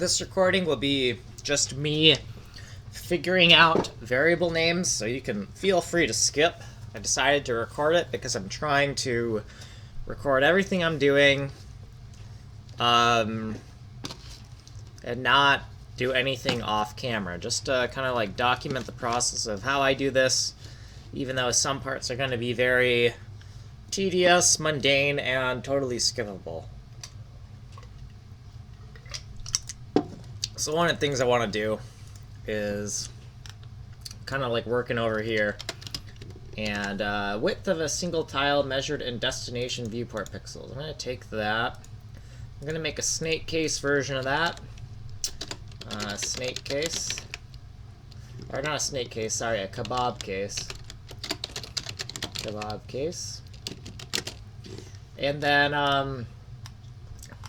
This recording will be just me figuring out variable names, so you can feel free to skip. I decided to record it because I'm trying to record everything I'm doing and not do anything off camera. Just to kind of like document the process of how I do this, even though some parts are going to be very tedious, mundane, and totally skippable. So one of the things I want to do is kind of like working over here, and width of a single tile measured in destination viewport pixels. I'm going to take that. I'm going to make a snake case version of that. Snake case. Or not a snake case, sorry, a kebab case. Kebab case. And then,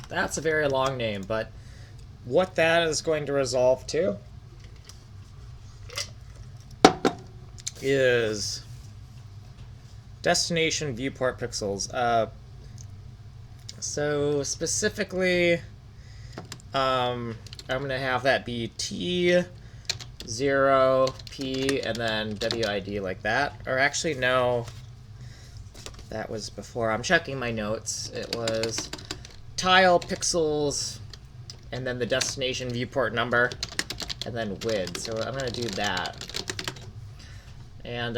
that's a very long name, but what that is going to resolve to is destination viewport pixels. So specifically, I'm going to have that be T0, P, and then WID like that. Or actually, no, that was before. I'm checking my notes. It was tile pixels, and then the destination viewport number, and then width. So I'm going to do that. And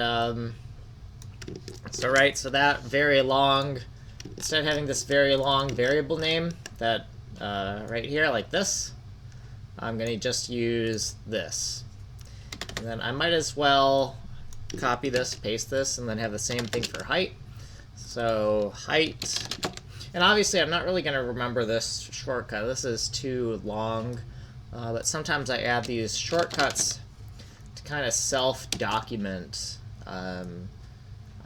so that very long, instead of having this very long variable name that right here like this, I'm going to just use this. And then I might as well copy this, paste this, and then have the same thing for height. So height, and obviously I'm not really going to remember this shortcut. This is too long, but sometimes I add these shortcuts to kind of self-document. I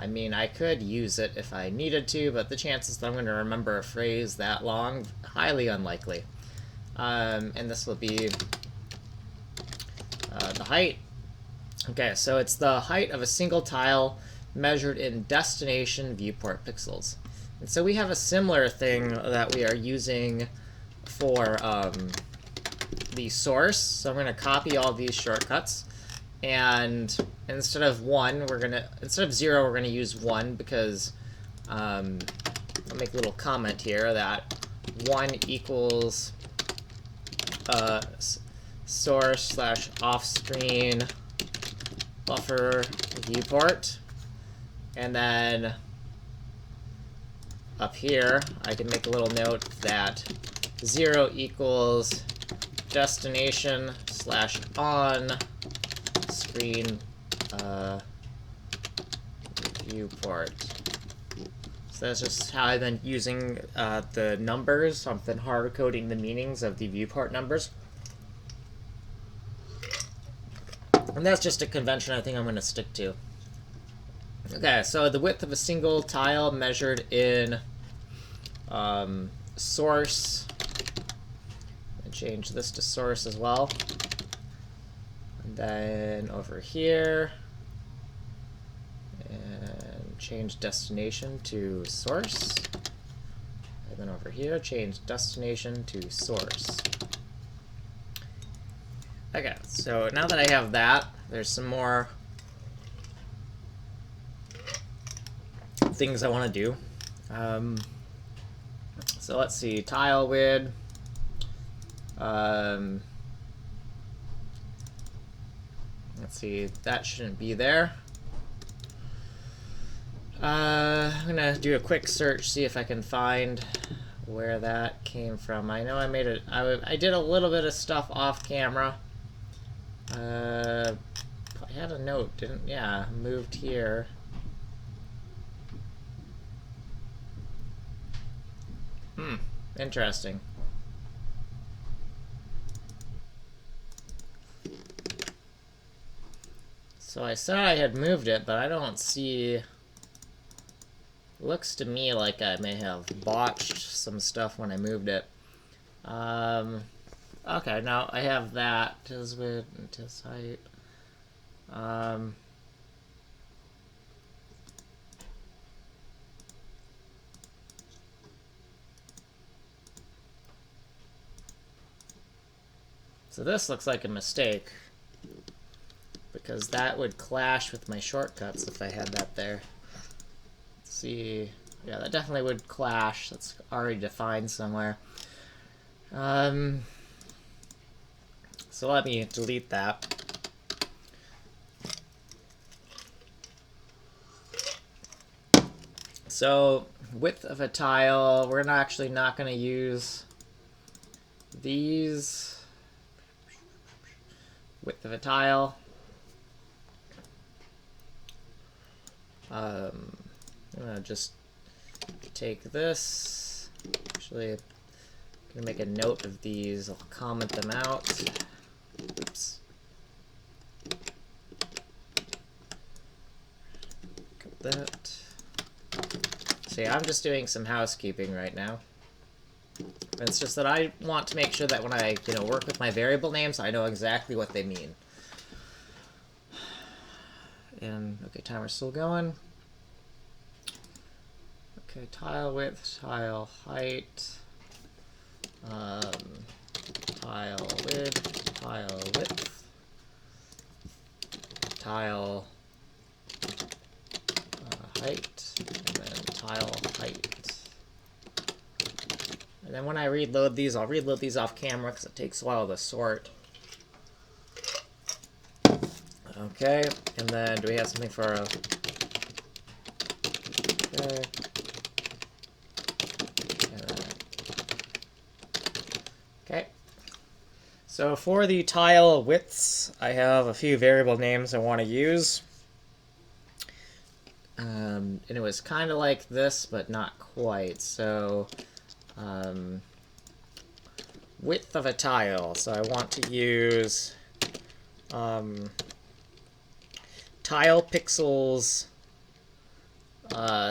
mean, I could use it if I needed to, but the chances that I'm going to remember a phrase that long, highly unlikely. And this will be the height. Okay, so it's the height of a single tile measured in destination viewport pixels. And so we have a similar thing that we are using for the source. So I'm going to copy all these shortcuts, and instead of 0, we're going to use 1, because I'll make a little comment here that 1 equals source / off-screen buffer viewport, and then up here I can make a little note that 0 equals destination / on screen viewport. So that's just how I've been using the numbers. I've been hard coding the meanings of the viewport numbers. And that's just a convention I think I'm going to stick to. Okay, so the width of a single tile measured in source. And change this to source as well. And then over here, and change destination to source. And then over here, change destination to source. Okay, so now that I have that, there's some more things I want to do. So let's see, tile width. Let's see, that shouldn't be there. I'm gonna do a quick search, see if I can find where that came from. I know I made it. I did a little bit of stuff off camera. I had a note, didn't? Yeah, moved here. Interesting. So I said I had moved it, but I don't see. Looks to me like I may have botched some stuff when I moved it. Okay, now I have that. Tis width and tis height. So this looks like a mistake, because that would clash with my shortcuts if I had that there. Let's see. Yeah, that definitely would clash. That's already defined somewhere. So let me delete that. So width of a tile, we're actually not going to use these. Width of a tile. I'm going to just take this. Actually, I'm going to make a note of these. I'll comment them out. Oops. Cut that. So yeah, I'm just doing some housekeeping right now. It's just that I want to make sure that when I, work with my variable names, I know exactly what they mean. And, okay, timer's still going. Okay, tile width, tile height, tile width, tile height, and then tile height. And then when I reload these, I'll reload these off camera because it takes a while to sort. Okay, and then do we have something for a... Okay. Okay. So for the tile widths, I have a few variable names I want to use. And it was kind of like this, but not quite. So, width of a tile. So I want to use tile pixels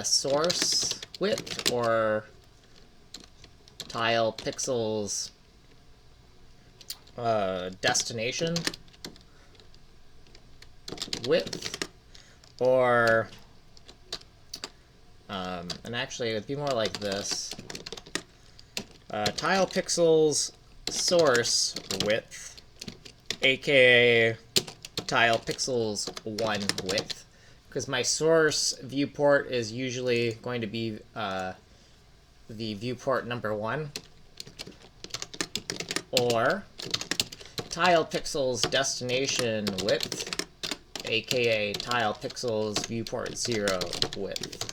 source width, or tile pixels destination width, or and actually it would be more like this. Tile pixels source width, aka tile pixels 1 width, because my source viewport is usually going to be the viewport number 1, or tile pixels destination width, aka tile pixels viewport 0 width.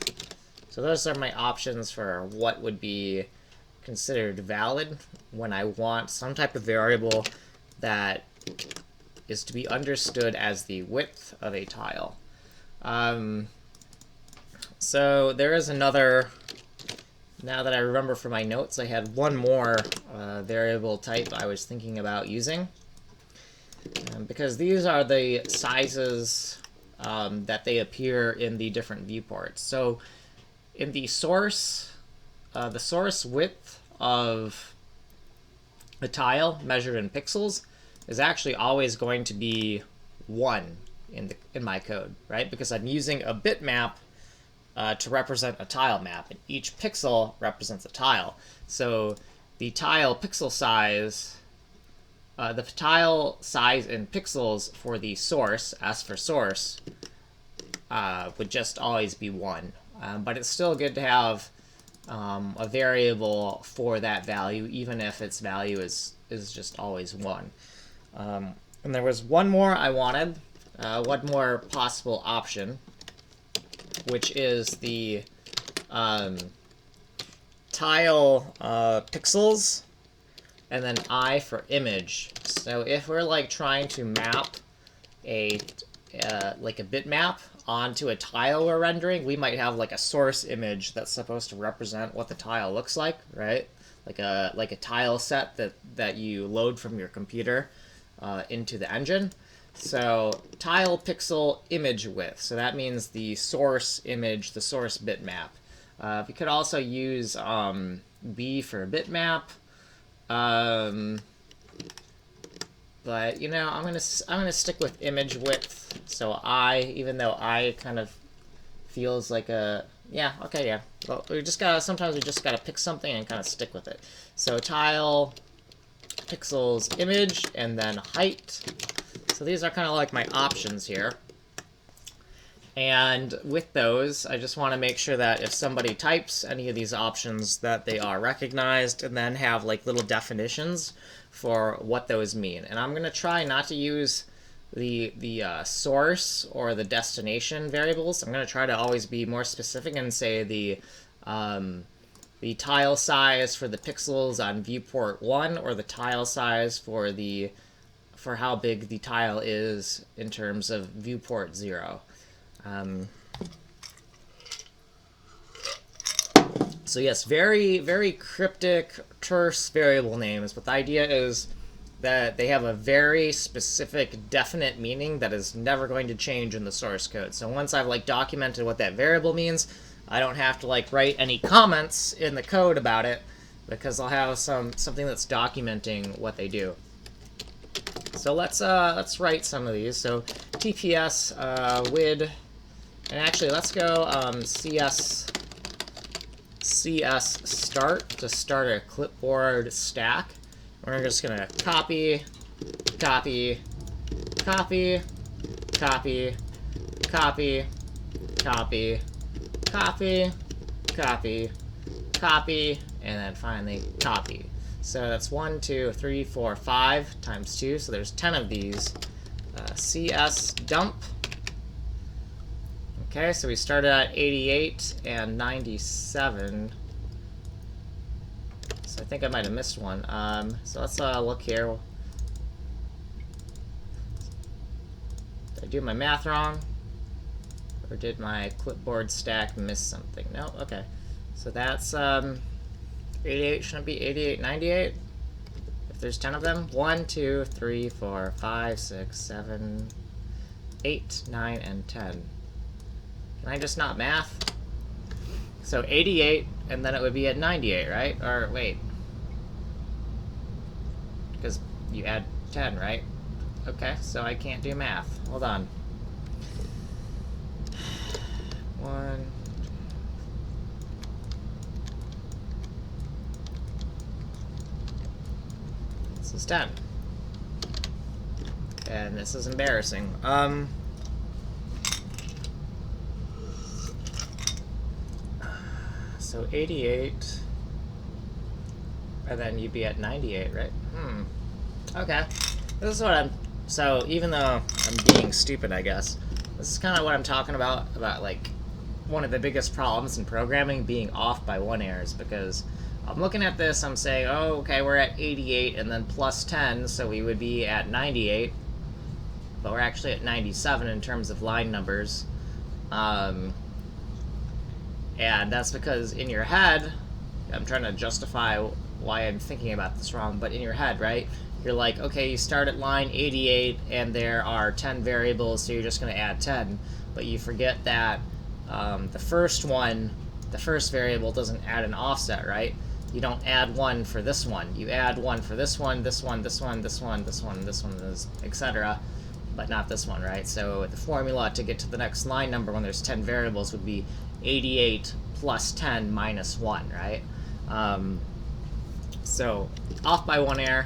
So those are my options for what would be considered valid when I want some type of variable that is to be understood as the width of a tile. So there is another, now that I remember from my notes, I had one more variable type I was thinking about using. Because these are the sizes that they appear in the different viewports. So in the source width of a tile measured in pixels is actually always going to be 1 in my code, right? Because I'm using a bitmap to represent a tile map, and each pixel represents a tile. So the tile pixel size, the tile size in pixels for the source, as for source, would just always be 1. But it's still good to have a variable for that value, even if its value is just always 1. And there was one more I wanted, one more possible option, which is the tile pixels, and then I for image. So if we're like trying to map a like a bitmap onto a tile we're rendering, we might have like a source image that's supposed to represent what the tile looks like, right? Like a tile set that you load from your computer into the engine. So tile pixel image width. So that means the source image, the source bitmap. We could also use B for bitmap. But I'm gonna stick with image width. So I, even though I kind of feels like a yeah. Well, sometimes we just gotta pick something and kind of stick with it. So tile pixels image, and then height. So these are kind of like my options here. And with those, I just want to make sure that if somebody types any of these options that they are recognized, and then have like little definitions for what those mean. And I'm going to try not to use the source or the destination variables. I'm going to try to always be more specific and say the tile size for the pixels on viewport 1, or the tile size for how big the tile is in terms of viewport 0. So yes, very, very cryptic, terse variable names, but the idea is that they have a very specific, definite meaning that is never going to change in the source code. So once I've like documented what that variable means, I don't have to like write any comments in the code about it, because I'll have something that's documenting what they do. So let's write some of these. So TPS with, and actually let's go CS start to start a clipboard stack. We're just gonna copy, copy, copy, copy, copy, copy, copy, copy, copy, and then finally copy. So that's 1, 2, 3, 4, 5 times 2. So there's 10 of these. CS dump. Okay, so we started at 88 and 97. So I think I might have missed one. So let's look here. Did I do my math wrong? Or did my clipboard stack miss something? No? Okay. So that's 88, shouldn't it be 88, 98? If there's 10 of them. 1, 2, 3, 4, 5, 6, 7, 8, 9, and 10. Can I just not math? So 88, and then it would be at 98, right? Or wait. Because you add 10, right? Okay, so I can't do math. Hold on. 1. This is 10. And this is embarrassing. So 88, and then you'd be at 98, right? Okay. This is what I'm, so even though I'm being stupid, I guess, this is kind of what I'm talking about like one of the biggest problems in programming being off by 1 errors, because I'm looking at this, I'm saying, oh, okay, we're at 88 and then plus 10, so we would be at 98, but we're actually at 97 in terms of line numbers. And that's because in your head, I'm trying to justify why I'm thinking about this wrong, but in your head, right, you're like, okay, you start at line 88 and there are 10 variables, so you're just going to add 10, but you forget that the first variable doesn't add an offset, right? You don't add 1 for this one. You add 1 for this one, this one, this one, this one, this one, this one, etc., but not this one, right? So the formula to get to the next line number when there's 10 variables would be 88 plus 10 minus 1, right? So off by 1 error,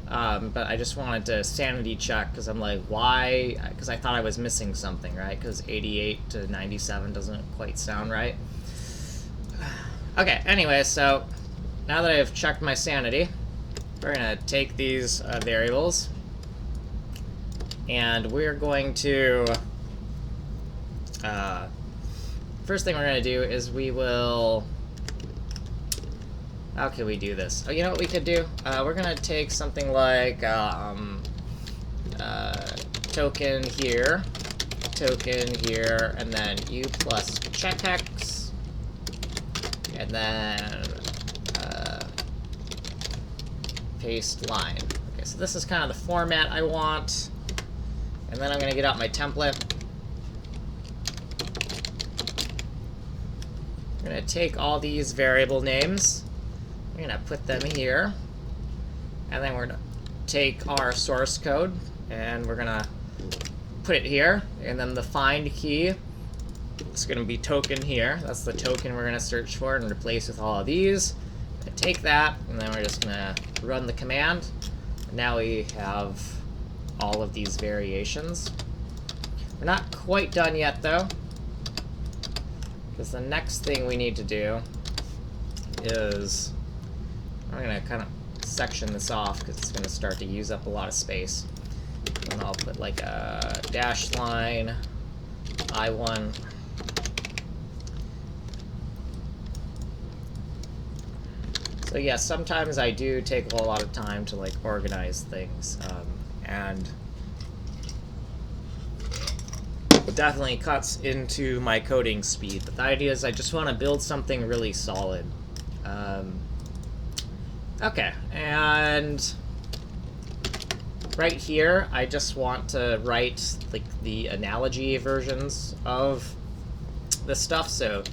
but I just wanted to sanity check, because I'm like, why? Because I thought I was missing something, right? Because 88 to 97 doesn't quite sound right. Okay, anyway, so now that I've checked my sanity, we're going to take these variables, and we're going to, first thing we're going to do is we will, how can we do this? Oh, you know what we could do? We're going to take something like token here, and then u plus checkx, and then paste line. Okay, so this is kind of the format I want. And then I'm going to get out my template. I'm going to take all these variable names. We're going to put them here. And then we're going to take our source code and we're going to put it here. And then the find key is going to be token here. That's the token we're going to search for and replace with all of these. Take that, and then we're just going to run the command. Now we have all of these variations. We're not quite done yet, though, because the next thing we need to do is, I'm going to kind of section this off because it's going to start to use up a lot of space. And I'll put like a dash line, I1. So yeah, sometimes I do take a lot of time to like organize things, and it definitely cuts into my coding speed. But the idea is I just want to build something really solid. Okay, and right here, I just want to write like the analogy versions of this stuff. So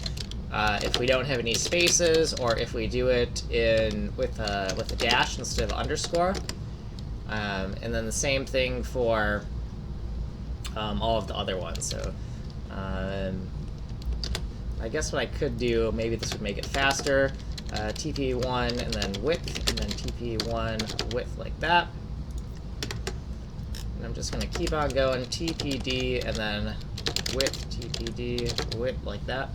if we don't have any spaces, or if we do it with a dash instead of underscore, and then the same thing for all of the other ones. So I guess what I could do, maybe this would make it faster. TP1 and then width, and then TP1 width like that. And I'm just going to keep on going, TPD and then width, TPD, width like that.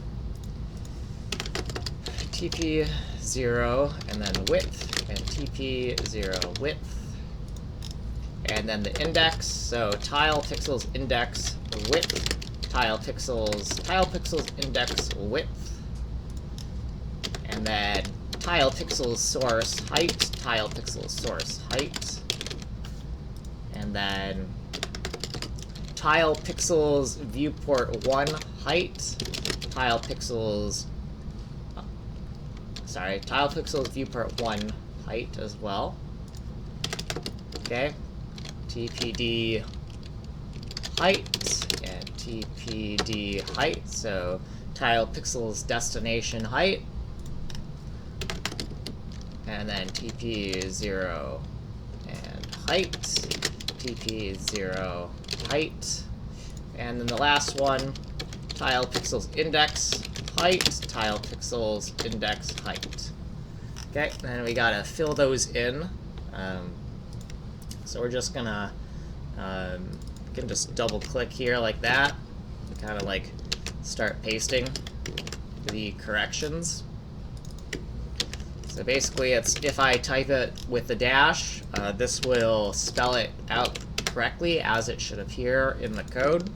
TP0 and then width, and TP0 width. And then the index, so tile pixels index width, tile pixels index width. And then tile pixels source height, tile pixels source height. And then tile pixels viewport 1 height, tile pixels viewport 1 height as well. Okay, TPD height and TPD height, so tile pixels destination height. And then TP0 and height, TP0 height. And then the last one, tile pixels index height, tile pixels index height. Okay, and we gotta fill those in. So we're just gonna, we can just double click here like that, and kind of like start pasting the corrections. So basically, it's if I type it with the dash, this will spell it out correctly as it should appear in the code,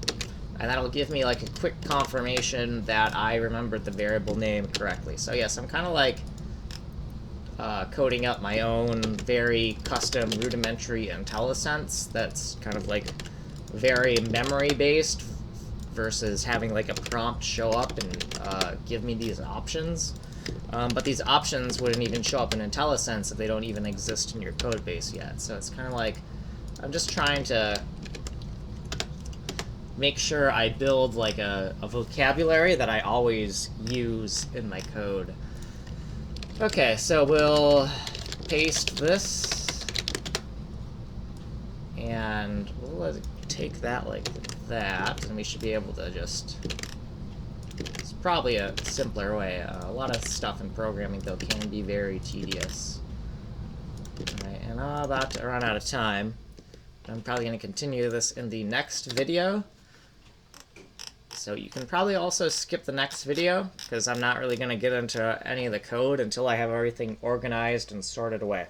and that'll give me like a quick confirmation that I remembered the variable name correctly. So yes, I'm kind of like coding up my own very custom rudimentary IntelliSense that's kind of like very memory-based versus having like a prompt show up and give me these options. But these options wouldn't even show up in IntelliSense if they don't even exist in your code base yet. So it's kind of like, I'm just trying to make sure I build like a vocabulary that I always use in my code. Okay, so we'll paste this, and we'll take that like that, and we should be able to just... It's probably a simpler way. A lot of stuff in programming, though, can be very tedious. Alright, and I'm about to run out of time. I'm probably going to continue this in the next video. So you can probably also skip the next video, because I'm not really going to get into any of the code until I have everything organized and sorted away.